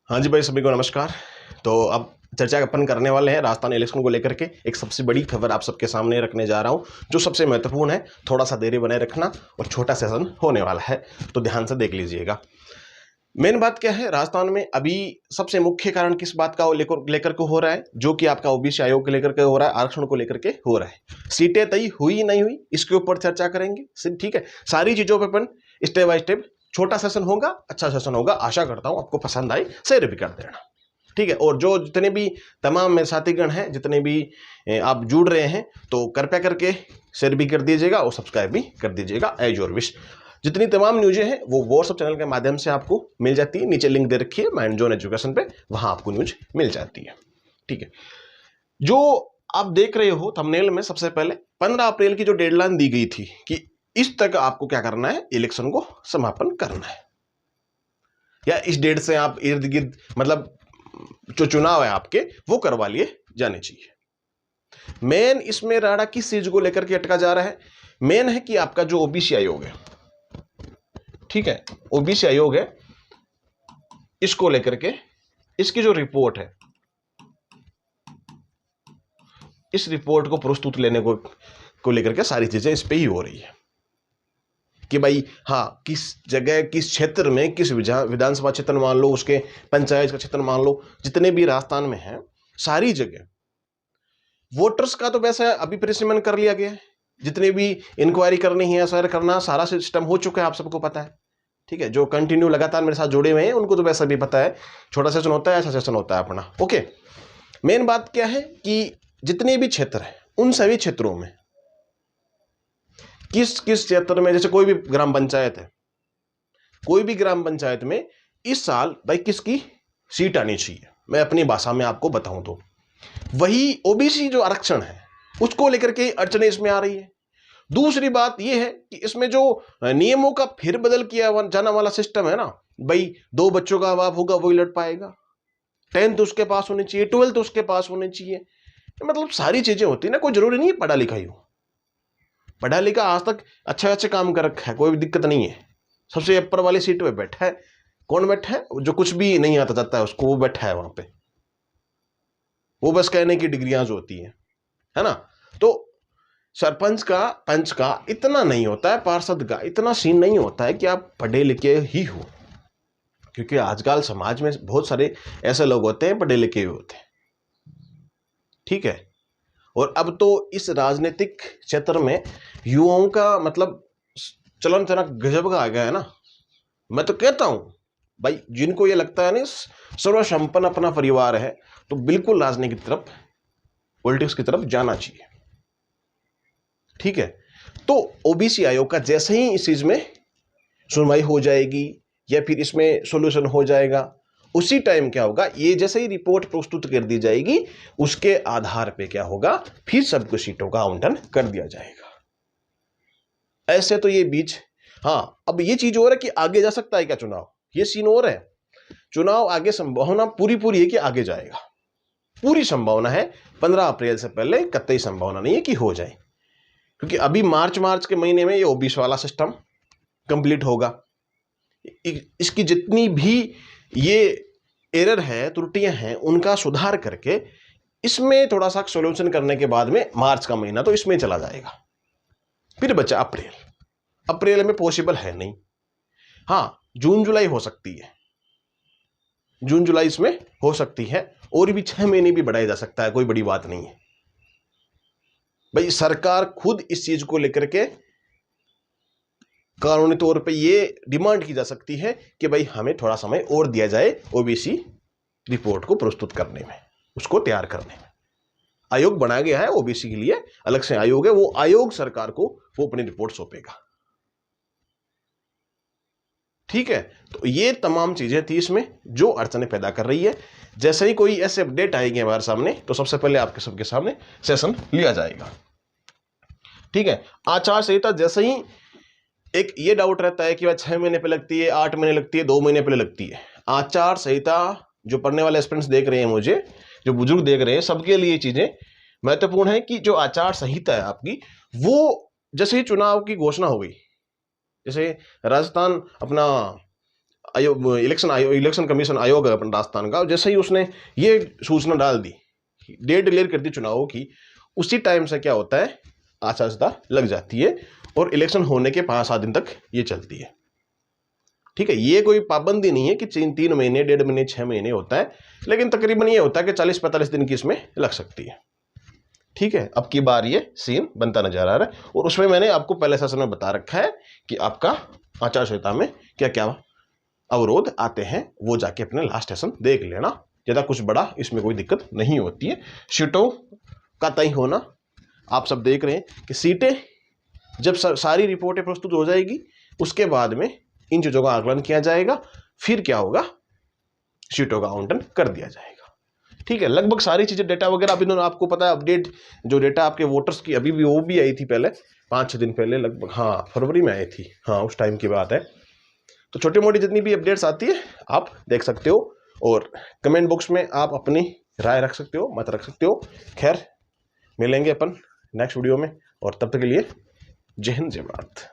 हाँ जी भाई, सभी को नमस्कार। तो अब चर्चा अपन करने वाले हैं राजस्थान इलेक्शन को लेकर के। एक सबसे बड़ी खबर आप सबके सामने रखने जा रहा हूँ जो सबसे महत्वपूर्ण है। थोड़ा सा देरी बनाए रखना और छोटा सेशन होने वाला है, तो ध्यान से देख लीजिएगा। मेन बात क्या है, राजस्थान में अभी सबसे मुख्य कारण किस बात का लेकर के हो रहा है, जो कि आपका ओबीसी आयोग को लेकर के हो रहा है, आरक्षण को लेकर के हो रहा है। सीटें तय हुई नहीं हुई, इसके ऊपर चर्चा करेंगे। ठीक है, सारी चीजों पर अपन स्टेप बाय स्टेप, छोटा सेशन होगा, अच्छा सेशन होगा। आशा करता हूं आपको पसंद आए, शेयर भी कर देना। ठीक है, और जो जितने भी तमाम मेरे साथीगण हैं, जितने भी आप जुड़ रहे हैं, तो कृपया करके शेयर भी कर दीजिएगा और सब्सक्राइब भी कर दीजिएगा एज योर विश। जितनी तमाम न्यूज़ें हैं वो व्हाट्सएप चैनल के माध्यम से आपको मिल जाती है। नीचे लिंक दे रखी है माइंड जोन एजुकेशन पे, वहां आपको न्यूज मिल जाती है। ठीक है, जो आप देख रहे हो थंबनेल में, सबसे पहले 15 अप्रैल की जो डेडलाइन दी गई थी कि इस तक आपको क्या करना है, इलेक्शन को समापन करना है, या इस डेट से आप इर्द गिर्द, मतलब जो चुनाव है आपके वो करवा लिए जाने चाहिए। मेन इसमें राड़ा किस चीज को लेकर के अटका जा रहा है, मेन है कि आपका जो ओबीसी आयोग है, ठीक है, ओबीसी आयोग है, इसको लेकर के इसकी जो रिपोर्ट है, इस रिपोर्ट को प्रस्तुत लेने को लेकर के सारी चीजें इस पे ही हो रही है कि भाई हाँ, किस जगह, किस क्षेत्र में, किस विधानसभा क्षेत्र मान लो, उसके पंचायत का क्षेत्र मान लो, जितने भी राजस्थान में हैं, सारी जगह वोटर्स का तो वैसे अभी परिसीमन कर लिया गया है। जितनी भी इंक्वायरी करनी है, एसआईआर करना, सारा सिस्टम हो चुका है, आप सबको पता है। ठीक है, जो कंटिन्यू लगातार मेरे साथ जुड़े हुए हैं उनको तो वैसा भी पता है, छोटा सेशन होता है, ऐसा सेशन होता है अपना। ओके, मेन बात क्या है कि जितने भी क्षेत्र हैं, उन सभी क्षेत्रों में किस किस क्षेत्र में, जैसे कोई भी ग्राम पंचायत है, कोई भी ग्राम पंचायत में इस साल भाई किसकी सीट आनी चाहिए, मैं अपनी भाषा में आपको बताऊं तो वही ओबीसी जो आरक्षण है उसको लेकर के अड़चने इसमें आ रही है। दूसरी बात यह है कि इसमें जो नियमों का फिर बदल किया जाना वाला सिस्टम है ना, भाई 2 बच्चों का बाप होगा वही लड़ पाएगा, 10th उसके पास होनी चाहिए, 12th उसके पास होनी चाहिए, मतलब सारी चीजें होती है ना। कोई जरूरी नहीं है पढ़ा लिखा ही हो, पढ़ा लिखा आज तक अच्छा अच्छा काम कर रखा है, कोई भी दिक्कत नहीं है। सबसे ऊपर वाली सीट पे बैठा है, कौन बैठा है, जो कुछ भी नहीं आता जाता है उसको, वो बैठा है वहां पे, वो बस कहने की डिग्रियां जो होती है ना। तो सरपंच का, पंच का इतना नहीं होता है, पार्षद का इतना सीन नहीं होता है कि आप पढ़े लिखे ही हो, क्योंकि आजकल समाज में बहुत सारे ऐसे लोग होते हैं पढ़े लिखे हुए होते हैं। ठीक है, और अब तो इस राजनीतिक क्षेत्र में युवाओं का मतलब चलन चना गजब का आ गया है ना। मैं तो कहता हूं भाई, जिनको ये लगता है ना सर्वसंपन्न अपना परिवार है, तो बिल्कुल राजनीति की तरफ, पॉलिटिक्स की तरफ जाना चाहिए। ठीक है, तो ओबीसी आयोग का जैसे ही इस चीज में सुनवाई हो जाएगी या फिर इसमें सॉल्यूशन हो जाएगा, उसी टाइम क्या होगा, ये जैसे ही रिपोर्ट प्रस्तुत कर दी जाएगी, उसके आधार पे क्या होगा, फिर सबको सीटों का आवंटन कर दिया जाएगा। ऐसे तो ये बीच, हाँ, अब ये चीज और है कि आगे जा सकता है क्या चुनाव, ये सीन और है। चुनाव आगे संभावना पूरी पूरी है कि आगे जाएगा, पूरी संभावना है। 15 अप्रैल से पहले कतई संभावना नहीं है कि हो जाए, क्योंकि अभी मार्च के महीने में ये ओबीसी वाला सिस्टम कंप्लीट होगा। इसकी जितनी भी ये एरर है, त्रुटियां हैं, उनका सुधार करके इसमें थोड़ा सा सॉल्यूशन करने के बाद में मार्च का महीना तो इसमें चला जाएगा। फिर बचा अप्रैल, अप्रैल में पॉसिबल है नहीं, हाँ जून जुलाई हो सकती है, जून जुलाई इसमें हो सकती है, और भी 6 महीने भी बढ़ाया जा सकता है, कोई बड़ी बात नहीं है। भाई सरकार खुद इस चीज को लेकर के कानूनी तौर पे ये डिमांड की जा सकती है कि भाई हमें थोड़ा समय और दिया जाए ओबीसी रिपोर्ट को प्रस्तुत करने में, उसको तैयार करने में। आयोग बनाया गया है ओबीसी के लिए, अलग से आयोग है, वो आयोग सरकार को वो अपनी रिपोर्ट सौंपेगा। ठीक है, तो ये तमाम चीजें थी इसमें जो अड़चने पैदा कर रही है। जैसे ही कोई ऐसे अपडेट आएंगे हमारे सामने, तो सबसे पहले आपके सबके सामने सेशन लिया जाएगा। ठीक है, आचार संहिता जैसे ही, एक ये डाउट रहता है कि वह 6 महीने पे लगती है, 8 महीने लगती है, 2 महीने पे लगती है। आचार संहिता जो पढ़ने वाले स्टूडेंट्स देख रहे हैं, मुझे जो बुजुर्ग देख रहे हैं, सबके लिए चीजें महत्वपूर्ण है कि जो आचार संहिता है आपकी, वो जैसे ही चुनाव की घोषणा हो गई, जैसे राजस्थान अपना इलेक्शन कमीशन आयोग है अपन राजस्थान का, जैसे ही उसने ये सूचना डाल दी, डेट डिक्लेयर कर दी चुनावों की, उसी टाइम से क्या होता है, आचार संहिता लग जाती है और इलेक्शन होने के 5-7 दिन तक ये चलती है। ठीक है, ये कोई पाबंदी नहीं है कि 3 महीने, 1.5 महीने, 6 महीने होता है, लेकिन तकरीबन ये होता है कि 40-45 दिन की इसमें लग सकती है। ठीक है, अब की बार ये सीन बनता नजर आ रहा है और उसमें मैंने आपको पहले सेशन में बता रखा है कि आपका आचार संहिता में क्या क्या अवरोध आते हैं, वो जाके अपने लास्ट सेशन देख लेना। ज़्यादा कुछ बड़ा इसमें कोई दिक्कत नहीं होती है। सीटों का तय होना आप सब देख रहे हैं कि सीटें जब सारी रिपोर्टें प्रस्तुत हो जाएगी, उसके बाद में इन चीज़ों का आकलन किया जाएगा, फिर क्या होगा, सीटों का आवंटन कर दिया जाएगा। ठीक है, लगभग सारी चीज़ें, डेटा वगैरह अभी दोनों आपको पता है, अपडेट जो डेटा आपके वोटर्स की अभी भी वो भी आई थी पहले 5-6 दिन पहले लगभग, हाँ फरवरी में आई थी, हाँ उस टाइम की बात है। तो छोटी मोटी जितनी भी अपडेट्स आती है आप देख सकते हो और कमेंट बॉक्स में आप अपनी राय रख सकते हो, मत रख सकते हो। खैर, मिलेंगे अपन नेक्स्ट वीडियो में और तब तक के लिए जय हिंद, जय भारत।